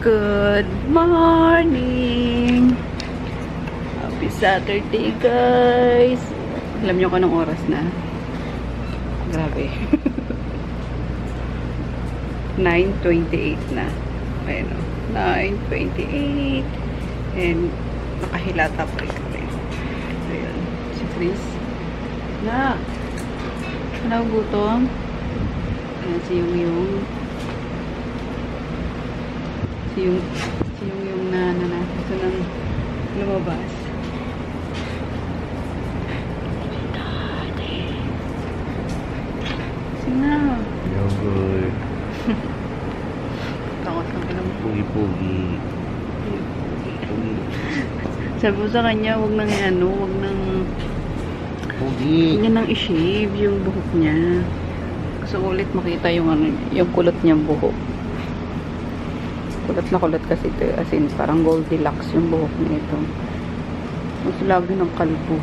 Good morning! Happy Saturday, guys! Alam niyo kung anong oras na? Grabe. 9:28 na. Ayun o. 9:28. And nakahilata pa rin kami. Ayun. Si Chris. Na! Ano gutom? Ayan si Yung. Si yung na gusto nang lumabas. Sige na. Yogurt. Takot lang ka naman. Pugi-pugi. Sabi ko sa kanya, huwag nang huwag nang Pugi. niya nang i-shave yung buhok niya. Gusto ko ulit makita yung yung kulot niyang buhok. Kulot na kulot kasi ito. As in, parang Goldilocks yung buhok na ito. Mas lagi ng kalbo.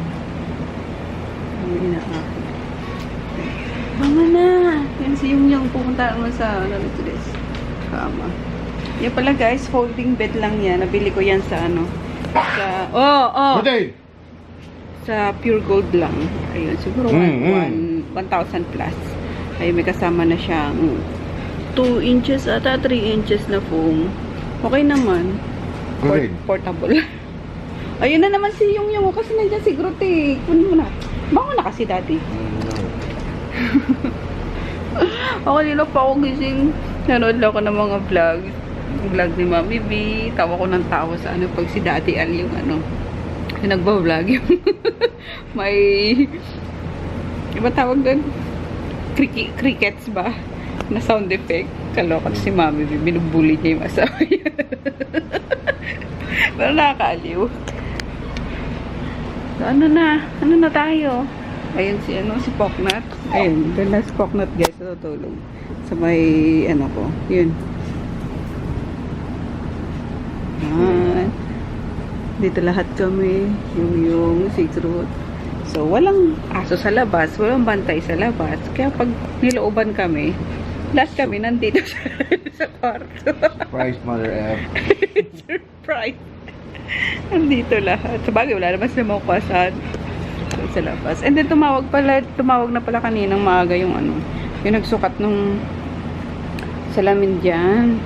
Ang inaakit. Banga na! Yan si yung pupunta naman sa nito des. Kama. Yan pala guys, folding bed lang yan. Nabili ko yan sa sa, sa Pure Gold lang. Ayun, siguro 1,000 plus. Ayun, may kasama na siyang 2 inches ata 3 inches na foam. Okay naman. Portable. Ayun na naman si yung kasi nandiyan si Grote. Kunin mo na. Bango na kasi dati. Ako nila pa ako gising. Nanood lang ako ng mga vlog. Vlog ni Mami B. Tawa ko ng tawa sa pag si Daddy Al yung yung nagba-vlog yung may iba tawag doon? Crickets ba? Na sound effect. Kalokot si Mami B. Binubuli niya yung asawa niya. Pero nakakaaliw. So, ano na tayo? Ayun si Poknat. Ayun, doon na si Poknat guys, tutulog. Sa may, ko, yun. Dito lahat kami, yung secret. So, walang aso sa labas, walang bantay sa labas. Kaya pag nilooban kami, lahat kami nandito sa kwarto. Surprise, Mother F. Surprise! Nandito lahat. Sa bagay, wala naman sila maukasan sa labas. And then, tumawag na pala kaninang maaga yung yung nagsukat nung salamin dyan.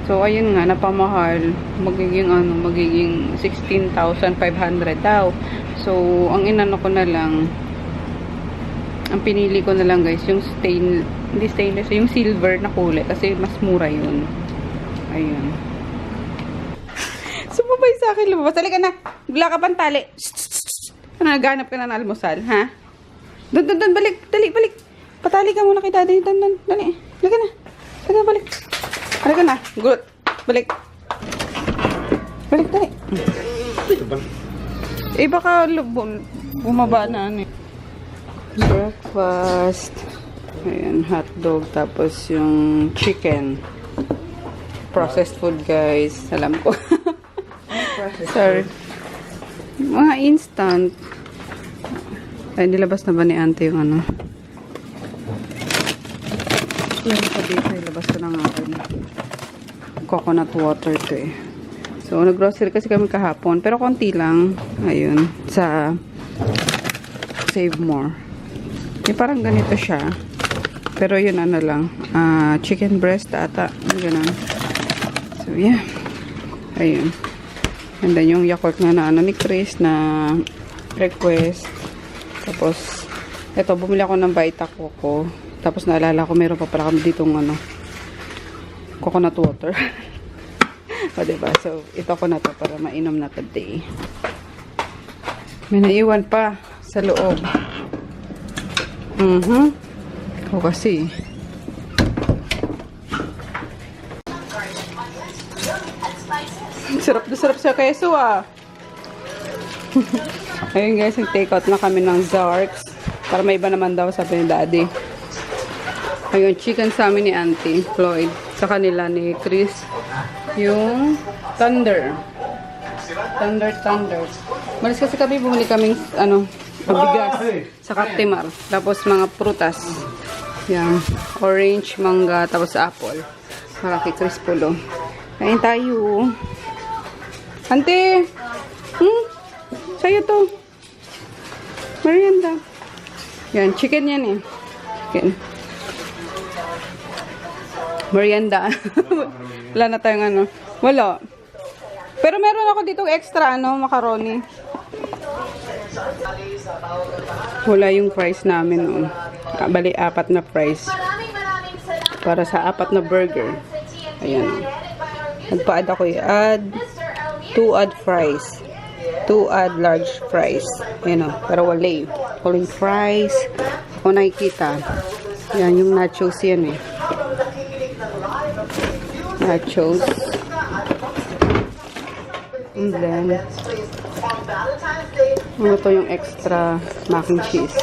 So, ayun nga, napamahal. Magiging 16,500 daw. So, ang inano ko na lang, ang pinili ko na lang guys, yung hindi stainless, yung silver na kulay. Kasi mas mura yun. Ayun. Sumabay sa akin, lumabas. Halika na. Bigla ka pang tali. Naghanap ka na ng almusal, ha? Doon, balik. Dali, balik. Patali ka muna kay daddy. Doon, dali. Halika na. Halika, balik. Halika na. Good. Balik. Balik, dali. Eh, baka bumaba na breakfast. Ayan, hotdog. Tapos yung chicken. Processed food, guys. Alam ko. Sorry. Mga instant. Ay, nilabas na ba ni Ante yung Yung sa dito, ilabas ko na nga coconut water to eh. So, nag-grocery kasi kami kahapon. Pero konti lang. Ayun. Sa Save More. Eh, parang ganito siya. Pero yun lang. Chicken breast ata. Ganun. So, yeah. Ayun. And then, yung Yakult na ni Chris na request. Tapos, eto, bumili ako ng Vita Coco. Tapos, naalala ko, meron pa pala kami ditong coconut water. O, diba? So, ito ko na to para mainom na today. May naiwan pa sa loob. O, kasi. Sarap na sarap sa keso, Ayun guys, nag-take out na kami ng Zarks. Para may iba naman daw, sabi ni Daddy. Ayun, chicken sa amin ni Auntie Floyd. Sa kanila ni Chris. Yung Thunder. Thunder. Malis kasi kami, bumili kaming, bigas sa Captimar. Tapos mga prutas. Yan. Orange, mangga, tapos apple. Para kay Chris Pulo. Kain tayo. Ante! Sa'yo to. Merienda. Yan, chicken yan eh. Chicken. Merienda. Wala na tayong ano. Wala. Pero meron ako dito extra macaroni. Wala yung price namin noon. Bali, 4 na price. Para sa 4 na burger. Ayan. Nagpa-add ako i-add 2 add fries. 2 add large fries. Ayan o. Pero wala. Walang fries. O nakikita. Yan yung nachos yan eh. Nachos. And then, ano to yung extra mac and cheese.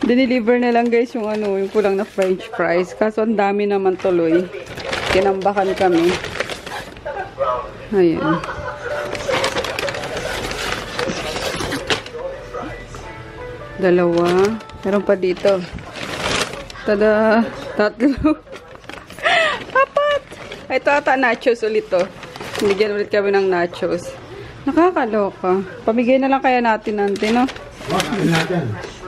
Dineliver na lang guys yung yung kulang na french fries. Kaso ang dami naman tuloy. Kinambakan kami. Ayan. Dalawa. Meron pa dito. Tada! Tatlo. Apat! Ito ata nachos ulit to. Bigyan ulit kami ng nachos. Nakakaloka. Pamigay na lang kaya natin no?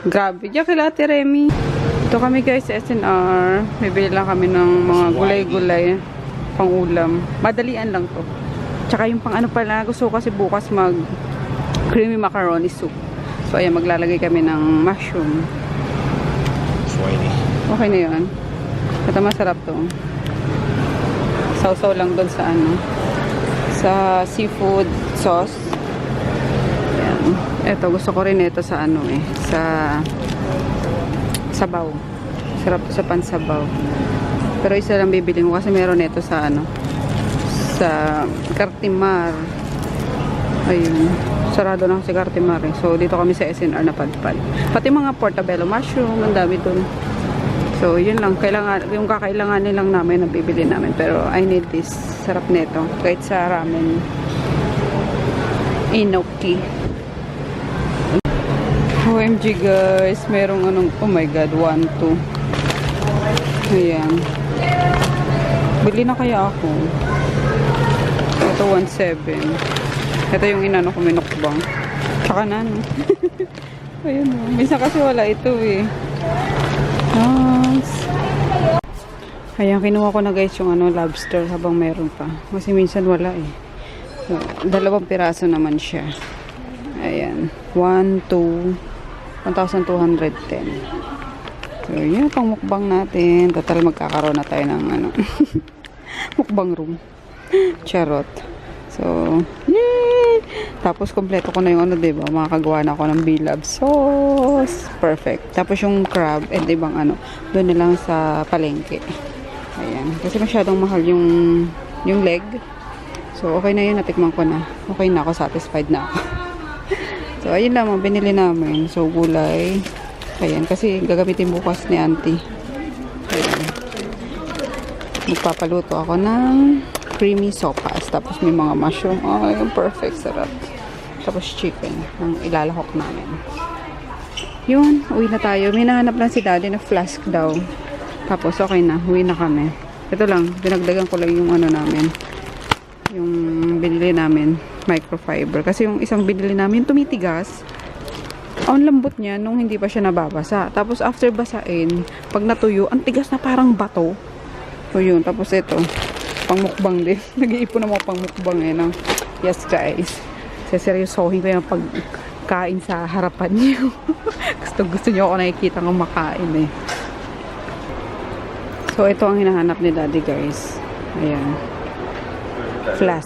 Grabe. Diyan kila Ate Remy. Ito kami guys sa SNR. Bibili lang kami ng mga gulay-gulay pang ulam. Madalian lang to. Tsaka yung pang pala. Gusto ko kasi bukas mag creamy macaroni soup. So ayan, maglalagay kami ng mushroom. Okay na yun. Ito masarap to. Sausaw lang doon sa sa seafood sauce. Ayan. Ito, gusto ko rin ito sa sa sabaw. Sarap to sa pansabaw. Pero isa lang bibili mo kasi meron ito sa sa Cartimar. Ayun. Sarado na si Cartimar eh. So, dito kami sa SNR na padpad. Pati mga portobello mushroom, ang dami dun. So, yun lang. Yung kakailanganin lang namin na bibili namin. Pero, I need this. Sarap nito. Kahit sa ramen. Inoki. OMG guys. Merong oh my god. 1, 2. Ayan. Bili na kaya ako. Ito 1.7. Ito yung inano ko minukbang. Tsaka na ayun o. Minsan kasi wala ito eh. Nice. Ayan, kinuha ko na guys yung lobster habang meron pa. Kasi minsan wala eh. So, 2 piraso naman siya. Ayan. 1, 2, 1,210. So, yun pang mukbang natin. Total magkakaroon na tayo ng mukbang room. Charot. So, yay! Tapos, kompleto ko na yung diba? Makakagawa na ako ng B-Lab sauce. Perfect. Tapos, yung crab, and ibang doon na lang sa palengke. Ayan. Kasi masyadong mahal yung leg. So, okay na yun. Natikman ko na. Okay na ako. Satisfied na ako. So, ayun lang. Binili namin. So, gulay. Ayan. Kasi, gagamitin bukas ni auntie. Ayan. Magpapaluto ako ng creamy sopas. Tapos may mga mushroom. Oh, yung perfect. Sarap. Tapos chicken. Ang ilalahok namin. Yun. Uwi na tayo. May nahanap lang si daddy na flask daw. Tapos okay na. Uwi na kami. Ito lang. Dinagdagan ko lang yung namin. Yung binili namin. Microfiber. Kasi yung isang binili namin tumitigas. Ang lambot niya nung hindi pa siya nababasa. Tapos after basain, pag natuyo, ang tigas na parang bato. So yun. Tapos ito. Pangmukbang din. Nag-iipon na mga pangmukbang no? Yes guys. Seryosohin ko yung pagkain sa harapan niyo. gusto niyo ako nakikita ng makain eh. So ito ang hinahanap ni daddy guys. Ayan. Flask.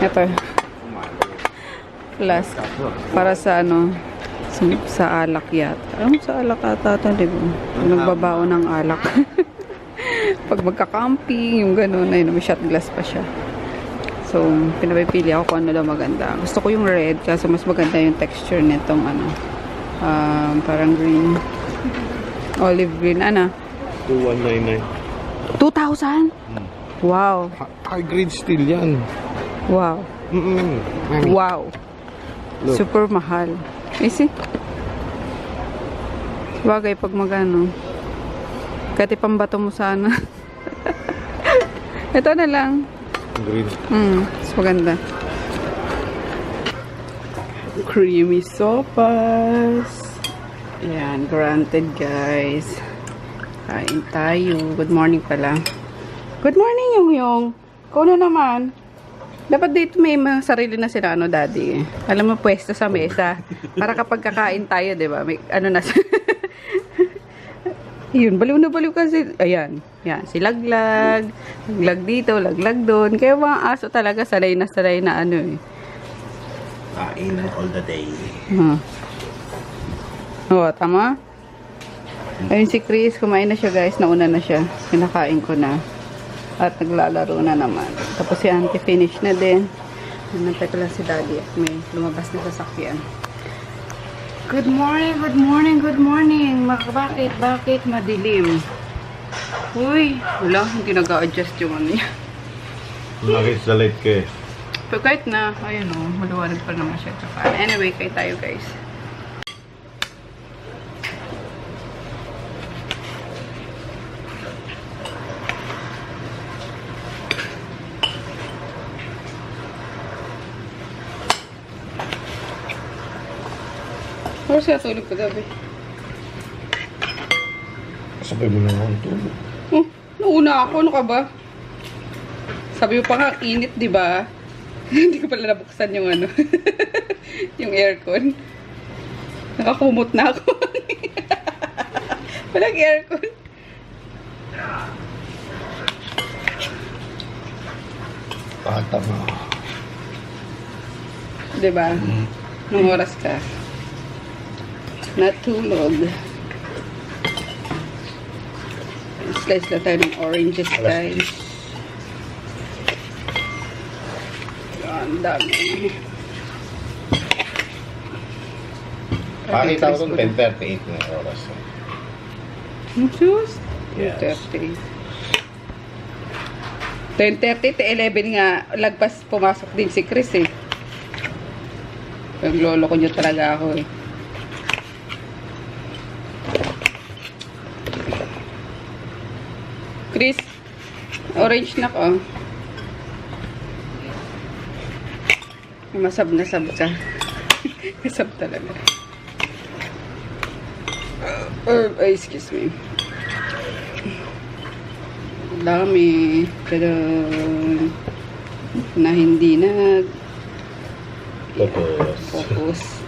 Ito. Flask. Para sa sa alak yata. Sa alak ata diba? Nagbabao ng alak. Pag magka-camping, yung gano'n, ay may shot glass pa siya. So, pinapipili ako kung ano daw maganda. Gusto ko yung red, kasi mas maganda yung texture nitong parang green. Olive green, 2,199. 2,000? Wow. High grade steel yan. Wow. Wow. Look. Super mahal. Is it? Bagay pag magano. Kahit ipambato mo sana. Ito na lang. Green. Mas maganda. Creamy sopas. Ayan, granted guys. Kain tayo. Good morning pala. Good morning, Yung. Ikaw na naman. Dapat dito may mga sarili na sila, daddy. Alam mo, pwesto sa mesa. Para kapag kakain tayo, di ba? May, na yun, baliw na baliw kasi. Ayan. Yan, si laglag. Laglag dito, laglag doon. Kaya mga aso talaga, sanay na Kain all the day. Oo, tama? Ayun si Chris, kumain na siya guys. Nauna na siya. Kinakain ko na. At naglalaro na naman. Tapos si auntie finish na din. Nantay ko lang si daddy. May lumabas na sasakyan. Good morning, good morning, good morning. Bakit madilim? Uy, wala. Hindi nag-a-adjust yung ano niya. Nakit sa light ka eh. Pero kahit na, ayun o, maluwanag pa naman siya. Anyway, kayo tayo guys. Ano siya tulog ko gabi? Sabay mo na ako ang tulog. Oh, nauna ako. Ano ka ba? Sabi mo pa nga, init, di ba? Hindi ko pala nabuksan yung ano. Yung aircon. Nakakumot na ako. Walang aircon. Bata mo. Di ba? Nung oras ka. Natulog. Slice na tayo ng oranges, guys. Ang dami. Pakita ko doon 10:38 na oras. Sus? Yes. 10:30 to 11 nga. Lagpas pumasok din si Chris eh. Yung lolo ko nyo talaga ako eh. Chris, orange na ko. Masab na sab ka. Masab talaga. Excuse me. Dami. Pero na hindi na focus.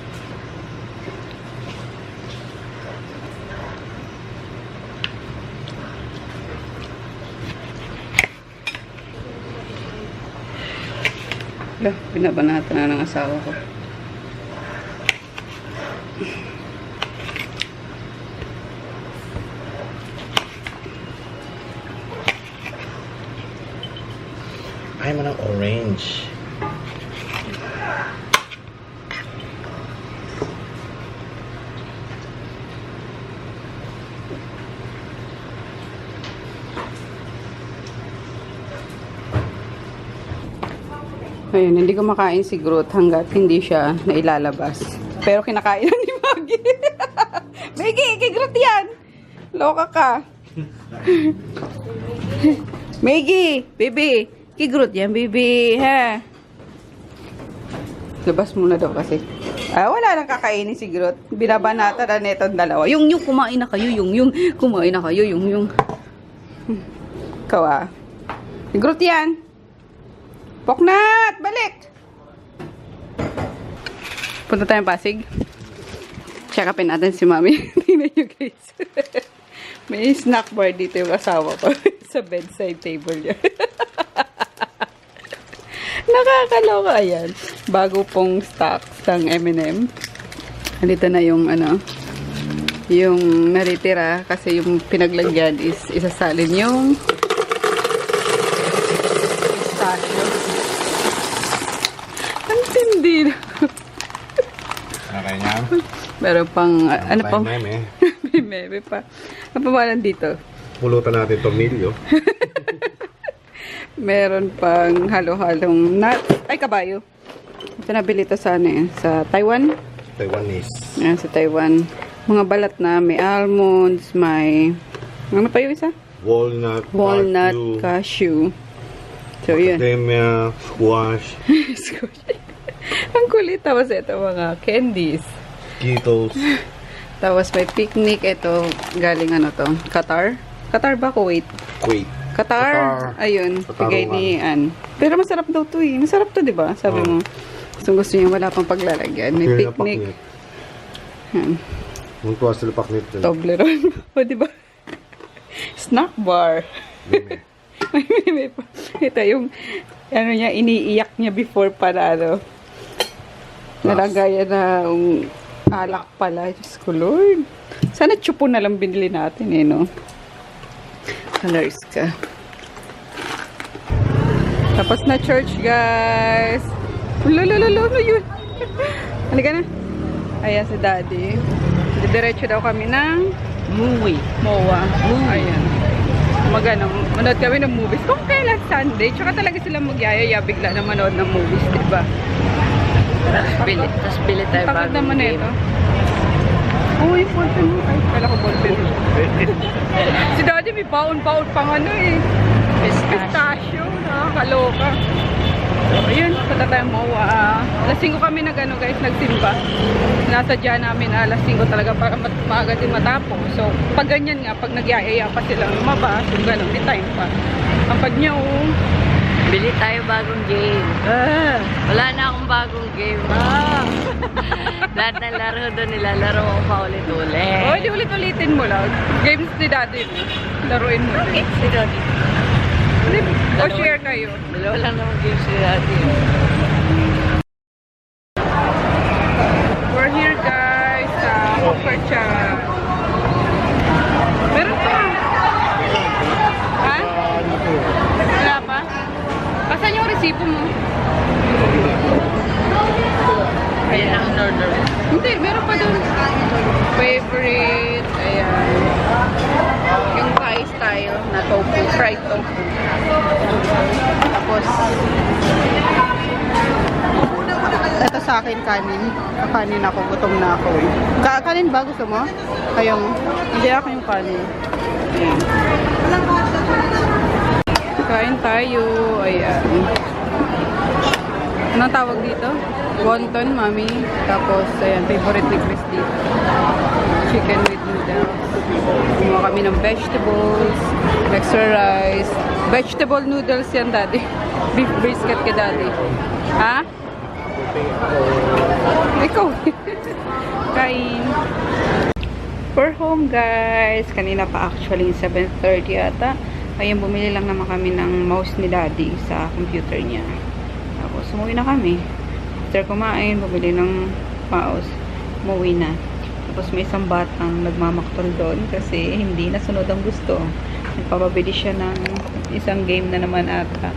Wala, binabanatan na ng asawa ko. Ay mo ng orange. Ayun, hindi ko makain si Groot hanggat hindi siya nailalabas. Pero kinakain na ni Maggie. Maggie, kay Groot yan! Loka ka. Maggie, baby. Kay Groot yan, baby. Ha? Labas muna daw kasi. Wala nang kakainin si Groot. Binabanata na netong dalawa. Yung kumain na kayo. Yung kumain na kayo. Yung. Kawa. Si Groot yan. Poknat! Balik! Punta tayong Pasig. Check upin natin si Mami. Tingnan nyo guys. May snack bar dito yung asawa ko. Sa bedside table niya. Nakakaloka. Ayan. Bago pong stocks ng M&M. Nandito na yung yung naritira. Kasi yung pinaglagyan is isasalin yung pistachio. Ang tindi na. Okay niya? Meron pang, ano pang? Meme. May meme pa. Ano pa ba nandito? Pulutan natin tornilyo. Meron pang halo-halong nut. Ay, kabayo. Ito nabili ito sa, sa Taiwan. Taiwanese. Ayan, sa Taiwan. Mga balat na. May almonds, may Ano pa yung isa? Walnut, Walnut, cashew. So, yun. macadamia, squash, Ang kulit. Tapos ito mga candies. Skittles, Tapos may picnic. Ito, galing ano to? Qatar? Qatar ba? Kuwait? Kuwait. Qatar. Ayun. Qatar, Bigay ni Ann. Pero masarap daw to eh. Masarap to, di ba? Sabi mo. So, gusto niya wala pang paglalagyan. May picnic. Yan. Muntuwa sila paknit. Toblerone. O, di ba? Snack bar. May ito yung ano niya, iniiyak niya before para ano. Nalagayan na alak pala. Diyos ko, Lord. Sana chupo na lang binili natin eh, no? Colors ka. Tapos na church, guys. Lulululu, ano yun? Halika na. Ayan si Daddy. Diretso daw kami ng MOA. Ayan. Manood kami ng movies. Kung kailan Sunday, tsaka talaga sila magyayaya bigla na manood ng movies, diba? Tapos bili tayo Takot bagong naman game. ito. Uy, ballpen mo. Ay, kala ko ballpen. Si Daddy may baon-baon pang ano eh. Pistachio. Nakakaloka. So, ayun. Punta tayo mo. Alas 5 kami guys, nagsimba. Nasadya namin alas 5 talaga para maaga din matapos. So, pag ganyan nga, pag nagyayaya pa silang lumabas, yung gano'n, may time pa. Ang pag niya, Bili tayo bagong game. Wala na akong bagong game. Lahat ng laro doon nilalaro ko pa ulit-ulit. oh, di ulit-ulitin mo lang. Games ni Daddy mo. Laruin mo. Okay, si Daddy. O share kayo. Dalawa lang naman games si Daddy. We're here guys sa Hokpercha. Meron pa. Ha? Wala pa? Asan yung resibo mo? Ayan ang order. Hindi, meron pa doon. Favorite. Ayan. Yung Thai style na tofu. Fried tofu. Tapos ito sa akin kanin. Kanin ako. Gutom na ako. Kanin ba gusto mo? Kayong, hindi ako yung kanin. Ayan. Kain tayo. Ayan. Anong tawag dito? Wonton, mami. Tapos, ayan, favorite ni Chris dito. Chicken with noodles. Kumuha kami ng vegetables, extra rice. Vegetable noodles yan, Daddy. Beef brisket ka, Daddy. Ha? Ikaw. Kain. We're home, guys. Kanina pa actually, 7:30 ata. Ayun, bumili lang naman kami ng mouse ni Daddy sa computer niya. Tapos, umuwi na kami. After kumain, bumili ng mouse. Umuwi na. Tapos, may isang batang nagmamaktol doon kasi hindi nasunod ang gusto. Nagpapabili siya ng isang game na naman ata.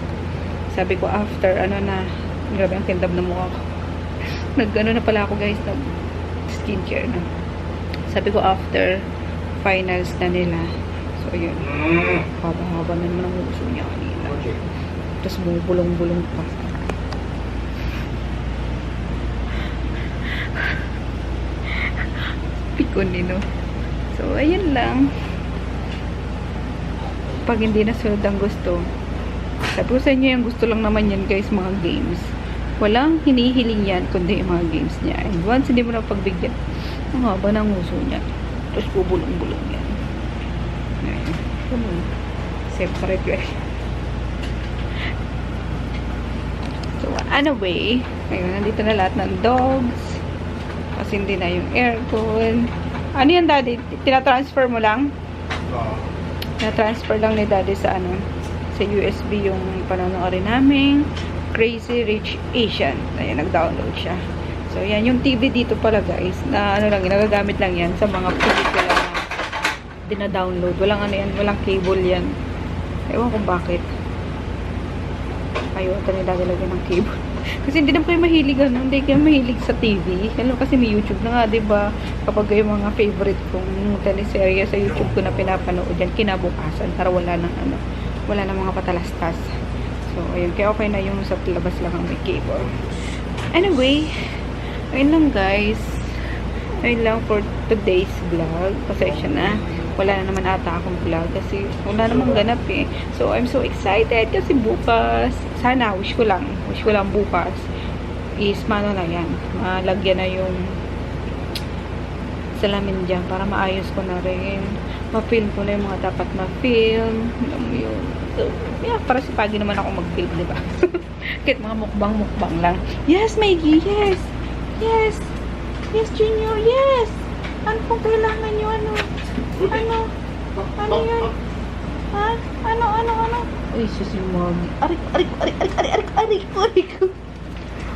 Sabi ko, after, ano na, grabe ang kindab na mukha ko. Nag-ano na pala ako, guys, nag skincare na. Sabi ko, after finals na nila. So, yun. Haba-haba na naman ang uso niya kanina. Tapos, bumubulong-bulong pa. Pikon nino. So, ayun lang. Pag hindi nasunod ang gusto. Sabi ko sa inyo, yung gusto lang naman yan, guys, mga games. Walang hinihiling yan, kundi yung mga games niya. And once hindi mo na pagbigyan, ang haba ng uso niya. Tapos, bubulong-bulong yan. Separate yun. So, anyway, ayun, nandito na lahat ng dogs. Kasi hindi na yung aircon. Ano yan, Daddy? Tinatransfer mo lang? Tinatransfer lang ni Daddy sa ano? Sa USB yung panonoodin namin. Crazy Rich Asian. Ayan, nag-download siya. So, yan. Yung TV dito pala, guys, na ano lang, nagagamit lang yan sa mga pelikula na dina-download. Walang ano yan, walang cable yan. Ewan kung bakit. Ayaw, ito nila lagyan ng cable. Kasi hindi naman kayo mahilig, ano, hindi kayo mahilig sa TV. Kasi may YouTube na nga, diba? Kapag yung mga favorite kong teleserye sa YouTube ko na pinapanood yan, kinabukasan, para wala ng ano, wala ng mga patalastas. So, ayun. Kaya okay na yung sa labas lang ang may cable. Anyway, ayun lang, guys. Ayun lang for today's vlog. Pasensya na. wala na naman ata akong vlog kasi wala namang ganap eh. So, I'm so excited kasi bukas, sana, wish ko lang bukas is, mano na yan, malagyan na yung salamin dyan para maayos ko na rin. Ma-film ko na yung mga dapat ma-film. Alam mo yun. So, yeah, para sipagi naman ako mag-film, diba? Kahit mga mukbang lang. Yes, Maggie, yes! Yes! Yes, Junior, yes! Ano pong kailangan nyo? Ano? Ano yun? Ha? Ano? Ay, sus yung mami.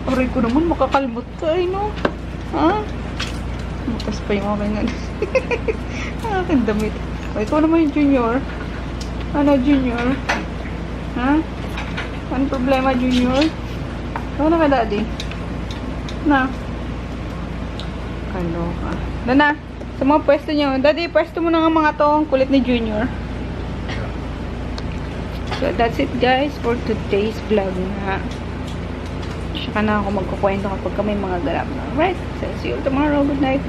Aray ko naman, makakalmot ka, no? Ha? Bukas pa yung aking ano. Aking damit. O, ikaw naman yung Junior. Ano, Junior? Ha? Anong problema, Junior? Ano ka, Daddy? Na? Kaloka. Na. Sa mga pwesto nyo. Daddy, pwesto mo na nga mga to. Ang kulit ni Junior. So, that's it, guys, for today's vlog na. Saka na ako magkukwento kapag kami mga ganap. Alright, so see you tomorrow. Good night.